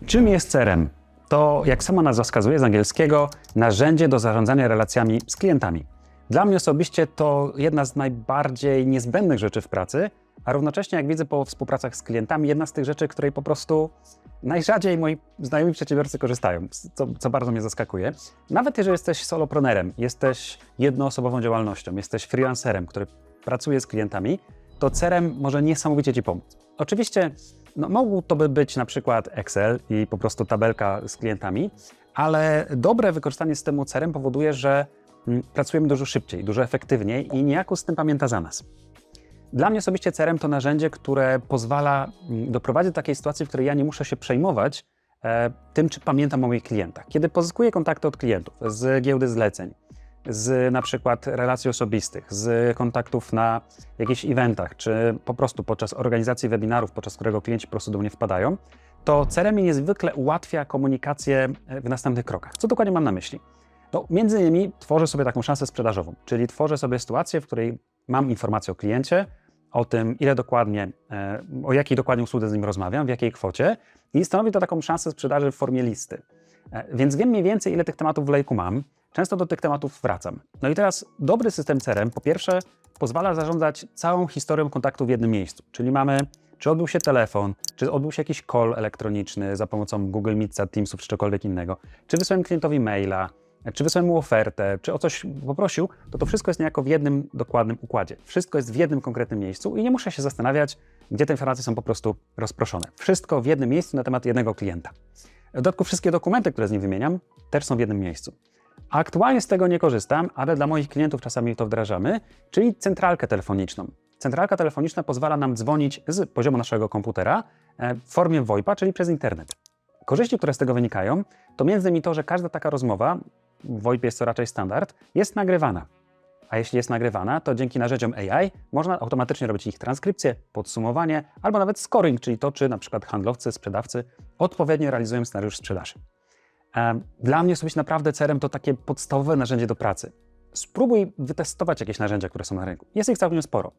Czym jest CRM? To, jak sama nazwa wskazuje z angielskiego, narzędzie do zarządzania relacjami z klientami. Dla mnie osobiście to jedna z najbardziej niezbędnych rzeczy w pracy, a równocześnie, jak widzę po współpracach z klientami, jedna z tych rzeczy, której po prostu najrzadziej moi znajomi przedsiębiorcy korzystają, co bardzo mnie zaskakuje. Nawet jeżeli jesteś solopreneurem, jesteś jednoosobową działalnością, jesteś freelancerem, który pracuje z klientami, to CRM może niesamowicie Ci pomóc. Oczywiście mógł to być na przykład Excel i po prostu tabelka z klientami, ale dobre wykorzystanie systemu CRM powoduje, że pracujemy dużo szybciej, dużo efektywniej i niejako z tym pamięta za nas. Dla mnie osobiście CRM to narzędzie, które pozwala doprowadzić do takiej sytuacji, w której ja nie muszę się przejmować tym, czy pamiętam o moich klientach. Kiedy pozyskuję kontakty od klientów z giełdy zleceń, z na przykład relacji osobistych, z kontaktów na jakichś eventach, czy po prostu podczas organizacji webinarów, podczas którego klienci po prostu do mnie wpadają, to CRM niezwykle ułatwia komunikację w następnych krokach. Co dokładnie mam na myśli? No, między innymi tworzę sobie taką szansę sprzedażową, czyli tworzę sobie sytuację, w której mam informację o kliencie, o tym, ile dokładnie, o jakiej dokładnie usłudze z nim rozmawiam, w jakiej kwocie i stanowi to taką szansę sprzedaży w formie listy. Więc wiem mniej więcej, ile tych tematów w lejku mam. Często do tych tematów wracam. No i teraz dobry system CRM, po pierwsze, pozwala zarządzać całą historią kontaktu w jednym miejscu. Czyli mamy, czy odbył się telefon, czy odbył się jakiś call elektroniczny za pomocą Google Meetsa, Teamsów, czy czegokolwiek innego, czy wysłałem klientowi maila, czy wysłałem mu ofertę, czy o coś poprosił, to wszystko jest niejako w jednym dokładnym układzie. Wszystko jest w jednym konkretnym miejscu i nie muszę się zastanawiać, gdzie te informacje są po prostu rozproszone. Wszystko w jednym miejscu na temat jednego klienta. W dodatku wszystkie dokumenty, które z nim wymieniam, też są w jednym miejscu. Aktualnie z tego nie korzystam, ale dla moich klientów czasami to wdrażamy, czyli centralkę telefoniczną. Centralka telefoniczna pozwala nam dzwonić z poziomu naszego komputera w formie VoIP-a, czyli przez internet. Korzyści, które z tego wynikają, to między innymi to, że każda taka rozmowa, w VoIP jest to raczej standard, jest nagrywana. A jeśli jest nagrywana, to dzięki narzędziom AI można automatycznie robić ich transkrypcję, podsumowanie, albo nawet scoring, czyli to, czy na przykład handlowcy, sprzedawcy odpowiednio realizują scenariusz sprzedaży. Dla mnie osobiście naprawdę CRM to takie podstawowe narzędzie do pracy. Spróbuj wytestować jakieś narzędzia, które są na rynku. Jest ich całkiem sporo.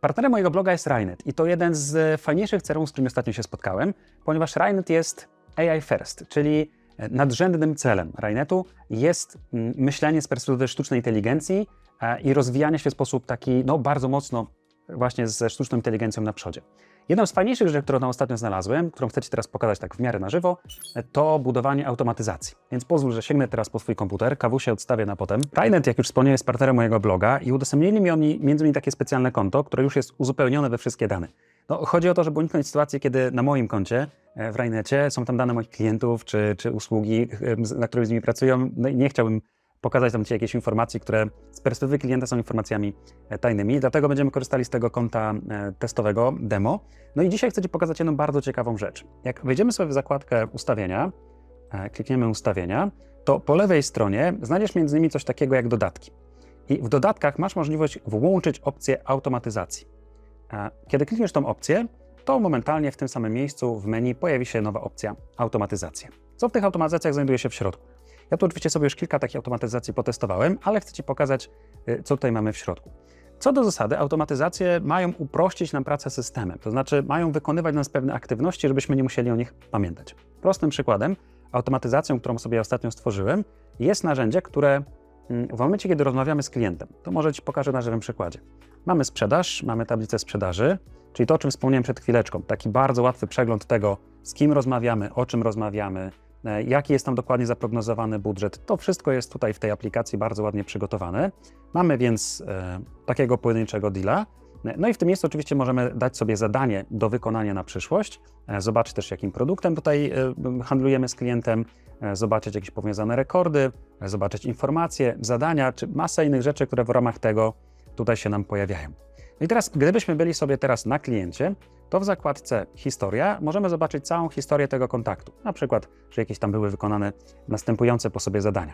Partnerem mojego bloga jest Rainet i to jeden z fajniejszych CRM-ów, z którymi ostatnio się spotkałem, ponieważ Rainet jest AI first, czyli nadrzędnym celem Rainetu jest myślenie z perspektywy sztucznej inteligencji i rozwijanie się w sposób taki bardzo mocno właśnie ze sztuczną inteligencją na przodzie. Jedną z fajniejszych rzeczy, którą tam ostatnio znalazłem, którą chcę Ci teraz pokazać tak w miarę na żywo, to budowanie automatyzacji. Więc pozwól, że sięgnę teraz po swój komputer, kawusie odstawię na potem. Rainet, jak już wspomniałem, jest partnerem mojego bloga i udostępnili mi oni między innymi takie specjalne konto, które już jest uzupełnione we wszystkie dane. Chodzi o to, żeby uniknąć sytuacji, kiedy na moim koncie w Rainecie są tam dane moich klientów czy usługi, na których z nimi pracują. No i nie chciałbym pokazać tam Ci jakieś informacji, które z perspektywy klienta są informacjami tajnymi. Dlatego będziemy korzystali z tego konta testowego, demo. No i dzisiaj chcę Ci pokazać jedną bardzo ciekawą rzecz. Jak wejdziemy sobie w zakładkę ustawienia, klikniemy ustawienia, to po lewej stronie znajdziesz między innymi coś takiego jak dodatki. I w dodatkach masz możliwość włączyć opcję automatyzacji. Kiedy klikniesz tą opcję, to momentalnie w tym samym miejscu w menu pojawi się nowa opcja automatyzacja. Co w tych automatyzacjach znajduje się w środku? Ja tu oczywiście sobie już kilka takich automatyzacji potestowałem, ale chcę Ci pokazać, co tutaj mamy w środku. Co do zasady, automatyzacje mają uprościć nam pracę systemem, to znaczy mają wykonywać nas pewne aktywności, żebyśmy nie musieli o nich pamiętać. Prostym przykładem, automatyzacją, którą sobie ostatnio stworzyłem, jest narzędzie, które w momencie, kiedy rozmawiamy z klientem, to może Ci pokażę na żywym przykładzie. Mamy sprzedaż, mamy tablicę sprzedaży, czyli to, o czym wspomniałem przed chwileczką, taki bardzo łatwy przegląd tego, z kim rozmawiamy, o czym rozmawiamy, jaki jest tam dokładnie zaprognozowany budżet. To wszystko jest tutaj w tej aplikacji bardzo ładnie przygotowane. Mamy więc takiego pojedynczego deala. No i w tym miejscu oczywiście możemy dać sobie zadanie do wykonania na przyszłość, zobaczyć też jakim produktem tutaj handlujemy z klientem, zobaczyć jakieś powiązane rekordy, zobaczyć informacje, zadania, czy masę innych rzeczy, które w ramach tego tutaj się nam pojawiają. No i teraz, gdybyśmy byli sobie teraz na kliencie, to w zakładce Historia możemy zobaczyć całą historię tego kontaktu. Na przykład, że jakieś tam były wykonane następujące po sobie zadania.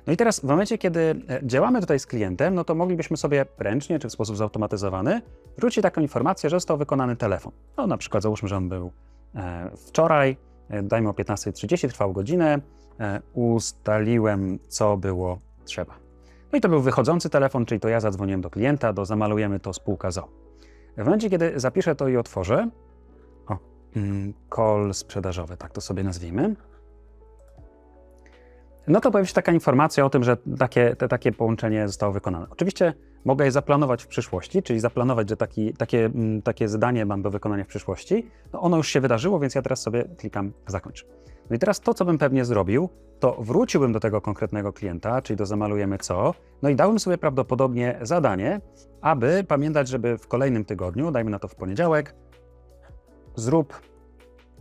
No i teraz w momencie, kiedy działamy tutaj z klientem, no to moglibyśmy sobie ręcznie czy w sposób zautomatyzowany wrócić taką informację, że został wykonany telefon. No na przykład załóżmy, że on był wczoraj, dajmy o 15:30, trwał godzinę, ustaliłem, co było trzeba. No i to był wychodzący telefon, czyli to ja zadzwoniłem do klienta, zamalujemy to spółka z o.o. W momencie, kiedy zapiszę to i otworzę, call sprzedażowy, tak to sobie nazwijmy. No to pojawi się taka informacja o tym, że takie połączenie zostało wykonane. Oczywiście mogę je zaplanować w przyszłości, czyli zaplanować, że takie zadanie mam do wykonania w przyszłości. No ono już się wydarzyło, więc ja teraz sobie klikam zakończ. No i teraz to, co bym pewnie zrobił, to wróciłbym do tego konkretnego klienta, czyli do zamalujemy co, no i dałbym sobie prawdopodobnie zadanie, aby pamiętać, żeby w kolejnym tygodniu, dajmy na to w poniedziałek,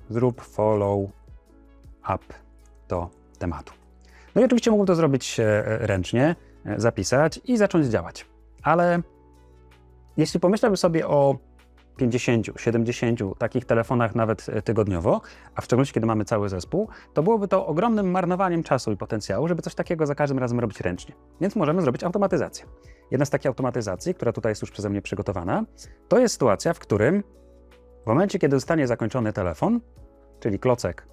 zrób follow up do tematu. No i oczywiście mógłbym to zrobić ręcznie, zapisać i zacząć działać. Ale jeśli pomyślałbym sobie o 50, 70 takich telefonach nawet tygodniowo, a w szczególności kiedy mamy cały zespół, to byłoby to ogromnym marnowaniem czasu i potencjału, żeby coś takiego za każdym razem robić ręcznie. Więc możemy zrobić automatyzację. Jedna z takich automatyzacji, która tutaj jest już przeze mnie przygotowana, to jest sytuacja, w którym w momencie, kiedy zostanie zakończony telefon, czyli klocek,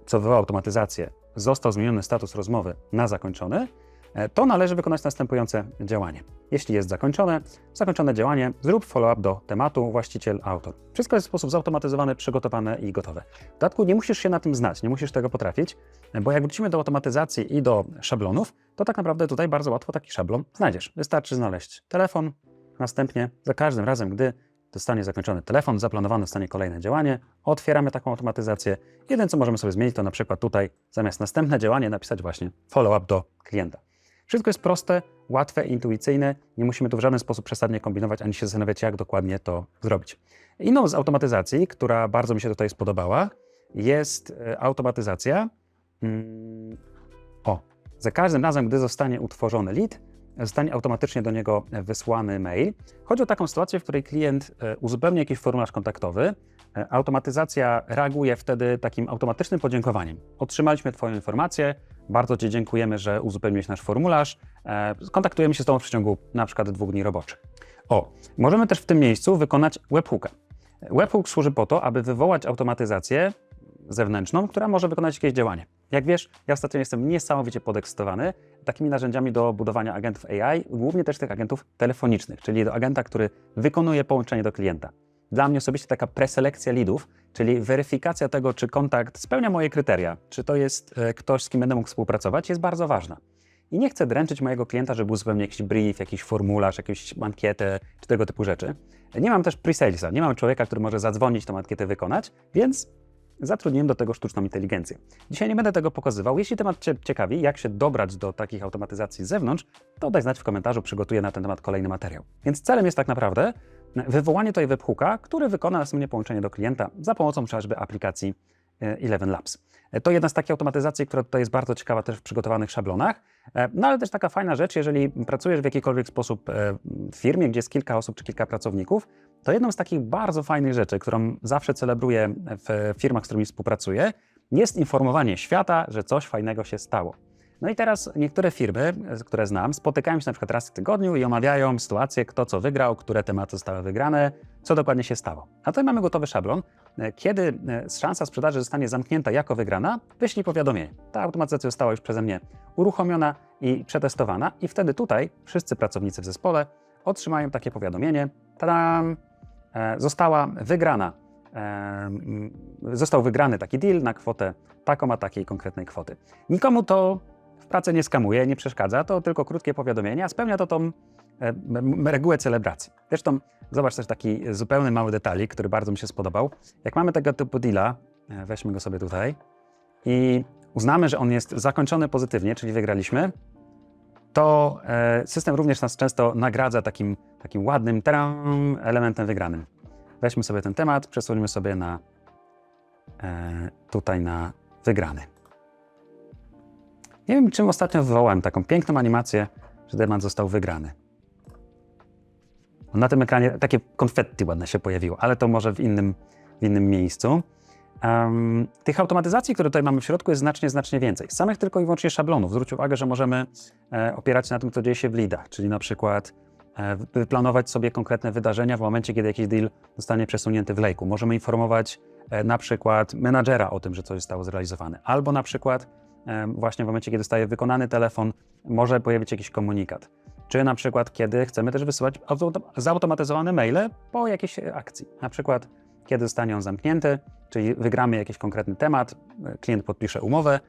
co wywoła automatyzację, został zmieniony status rozmowy na zakończony, to należy wykonać następujące działanie. Jeśli jest zakończone działanie, zrób follow-up do tematu, właściciel, autor. Wszystko jest w sposób zautomatyzowany, przygotowane i gotowe. W dodatku nie musisz się na tym znać, nie musisz tego potrafić, bo jak wrócimy do automatyzacji i do szablonów, to tak naprawdę tutaj bardzo łatwo taki szablon znajdziesz. Wystarczy znaleźć telefon, następnie za każdym razem, gdy zostanie zakończony telefon, zaplanowane zostanie kolejne działanie, otwieramy taką automatyzację. Jedyne, co możemy sobie zmienić, to na przykład tutaj zamiast następne działanie napisać właśnie follow-up do klienta. Wszystko jest proste, łatwe, intuicyjne, nie musimy tu w żaden sposób przesadnie kombinować, ani się zastanawiać, jak dokładnie to zrobić. Inną z automatyzacji, która bardzo mi się tutaj spodobała, jest automatyzacja. Za każdym razem, gdy zostanie utworzony lead, zostanie automatycznie do niego wysłany mail. Chodzi o taką sytuację, w której klient uzupełni jakiś formularz kontaktowy. Automatyzacja reaguje wtedy takim automatycznym podziękowaniem. Otrzymaliśmy Twoją informację, bardzo Ci dziękujemy, że uzupełniłeś nasz formularz. Kontaktujemy się z Tobą w przeciągu na przykład 2 dni roboczych. Możemy też w tym miejscu wykonać webhooka. Webhook służy po to, aby wywołać automatyzację zewnętrzną, która może wykonać jakieś działanie. Jak wiesz, ja ostatnio jestem niesamowicie podekscytowany takimi narzędziami do budowania agentów AI, głównie też tych agentów telefonicznych, czyli do agenta, który wykonuje połączenie do klienta. Dla mnie osobiście taka preselekcja leadów, czyli weryfikacja tego, czy kontakt spełnia moje kryteria, czy to jest ktoś, z kim będę mógł współpracować, jest bardzo ważna. I nie chcę dręczyć mojego klienta, żeby uzupełnił jakiś brief, jakiś formularz, jakąś ankietę, czy tego typu rzeczy. Nie mam też pre-salesa, nie mam człowieka, który może zadzwonić, tą ankietę wykonać, więc zatrudniłem do tego sztuczną inteligencję. Dzisiaj nie będę tego pokazywał. Jeśli temat Cię ciekawi, jak się dobrać do takich automatyzacji z zewnątrz, to daj znać w komentarzu, przygotuję na ten temat kolejny materiał. Więc celem jest tak naprawdę wywołanie tutaj webhooka, który wykona następnie połączenie do klienta za pomocą chociażby aplikacji Eleven Labs. To jedna z takich automatyzacji, która tutaj jest bardzo ciekawa też w przygotowanych szablonach, no ale też taka fajna rzecz, jeżeli pracujesz w jakikolwiek sposób w firmie, gdzie jest kilka osób czy kilka pracowników, to jedną z takich bardzo fajnych rzeczy, którą zawsze celebruję w firmach, z którymi współpracuję, jest informowanie świata, że coś fajnego się stało. No i teraz niektóre firmy, które znam, spotykają się na przykład raz w tygodniu i omawiają sytuację, kto co wygrał, które tematy zostały wygrane, co dokładnie się stało. A tutaj mamy gotowy szablon. Kiedy szansa sprzedaży zostanie zamknięta jako wygrana, wyślij powiadomienie. Ta automatyzacja została już przeze mnie uruchomiona i przetestowana i wtedy tutaj wszyscy pracownicy w zespole otrzymają takie powiadomienie. Tadam! Została wygrana. Został wygrany taki deal na kwotę taką, a takiej konkretnej kwoty. Nikomu to w pracy nie skamuje, nie przeszkadza, to tylko krótkie powiadomienie, a spełnia to tą regułę celebracji. Zresztą zobacz też taki zupełny mały detalik, który bardzo mi się spodobał. Jak mamy tego typu deala, weźmy go sobie tutaj i uznamy, że on jest zakończony pozytywnie, czyli wygraliśmy, to system również nas często nagradza takim ładnym elementem wygranym. Weźmy sobie ten temat, przesunąmy sobie tutaj na wygrany. Nie wiem, czym ostatnio wywołałem taką piękną animację, że temat został wygrany. Na tym ekranie takie konfetti ładne się pojawiło, ale to może w innym miejscu. Tych automatyzacji, które tutaj mamy w środku, jest znacznie więcej. Z samych tylko i wyłącznie szablonów. Zwróć uwagę, że możemy opierać się na tym, co dzieje się w leadach, czyli na przykład wyplanować sobie konkretne wydarzenia w momencie, kiedy jakiś deal zostanie przesunięty w lejku. Możemy informować na przykład menadżera o tym, że coś zostało zrealizowane. Albo na przykład właśnie w momencie, kiedy zostaje wykonany telefon, może pojawić jakiś komunikat. Czy na przykład, kiedy chcemy też wysyłać zautomatyzowane maile po jakiejś akcji. Na przykład, kiedy zostanie on zamknięty, czyli wygramy jakiś konkretny temat, klient podpisze umowę,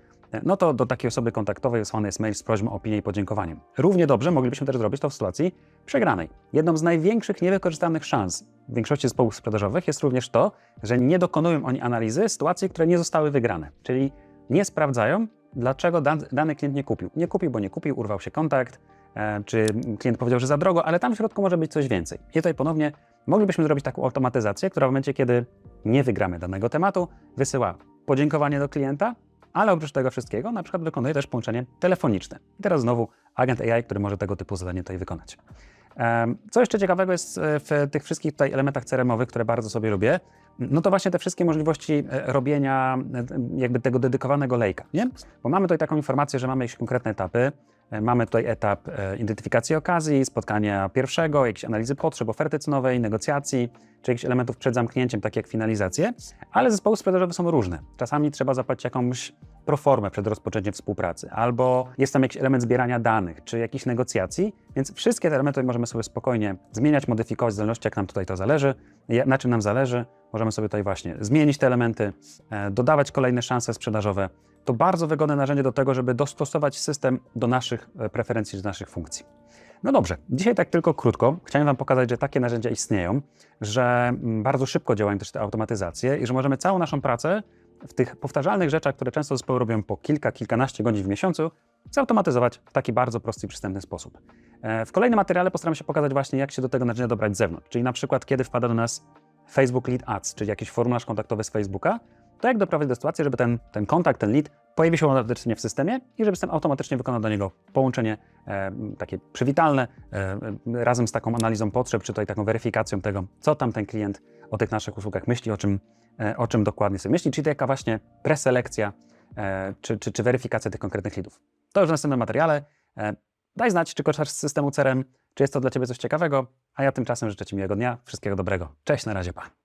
no to do takiej osoby kontaktowej wysłany jest mail z prośbą o opinię i podziękowaniem. Równie dobrze moglibyśmy też zrobić to w sytuacji przegranej. Jedną z największych niewykorzystanych szans w większości zespołów sprzedażowych jest również to, że nie dokonują oni analizy sytuacji, które nie zostały wygrane, czyli nie sprawdzają, dlaczego dany klient nie kupił. Nie kupił, bo nie kupił, urwał się kontakt, czy klient powiedział, że za drogo, ale tam w środku może być coś więcej. I tutaj ponownie moglibyśmy zrobić taką automatyzację, która w momencie, kiedy nie wygramy danego tematu, wysyła podziękowanie do klienta, ale oprócz tego wszystkiego na przykład wykonuje też połączenie telefoniczne. I teraz znowu agent AI, który może tego typu zadanie tutaj wykonać. Co jeszcze ciekawego jest w tych wszystkich tutaj elementach CRM-owych, które bardzo sobie lubię, no to właśnie te wszystkie możliwości robienia jakby tego dedykowanego lejka, nie? Bo mamy tutaj taką informację, że mamy jakieś konkretne etapy. Mamy tutaj etap identyfikacji okazji, spotkania pierwszego, jakiejś analizy potrzeb, oferty cenowej, negocjacji, czy jakichś elementów przed zamknięciem, takie jak finalizacje, ale zespoły sprzedażowe są różne. Czasami trzeba zapłacić jakąś proformę przed rozpoczęciem współpracy, albo jest tam jakiś element zbierania danych, czy jakichś negocjacji, więc wszystkie te elementy możemy sobie spokojnie zmieniać, modyfikować w zależności jak nam tutaj to zależy, na czym nam zależy. Możemy sobie tutaj właśnie zmienić te elementy, dodawać kolejne szanse sprzedażowe. To bardzo wygodne narzędzie do tego, żeby dostosować system do naszych preferencji, do naszych funkcji. No dobrze, dzisiaj tak tylko krótko. Chciałem Wam pokazać, że takie narzędzia istnieją, że bardzo szybko działają też te automatyzacje i że możemy całą naszą pracę w tych powtarzalnych rzeczach, które często zespoły robią po kilkanaście godzin w miesiącu, zautomatyzować w taki bardzo prosty i przystępny sposób. W kolejnym materiale postaram się pokazać właśnie, jak się do tego narzędzia dobrać z zewnątrz, czyli na przykład kiedy wpada do nas Facebook Lead Ads, czyli jakiś formularz kontaktowy z Facebooka, to jak doprowadzić do sytuacji, żeby ten kontakt, ten lead pojawił się automatycznie w systemie i żeby system automatycznie wykonał do niego połączenie takie przywitalne razem z taką analizą potrzeb, czy tutaj taką weryfikacją tego, co tam ten klient o tych naszych usługach myśli, o czym dokładnie sobie myśli, czyli taka właśnie preselekcja czy weryfikacja tych konkretnych leadów. To już w następnym materiale. Daj znać, czy korzystasz z systemu CRM, czy jest to dla Ciebie coś ciekawego, a ja tymczasem życzę Ci miłego dnia, wszystkiego dobrego. Cześć, na razie, pa.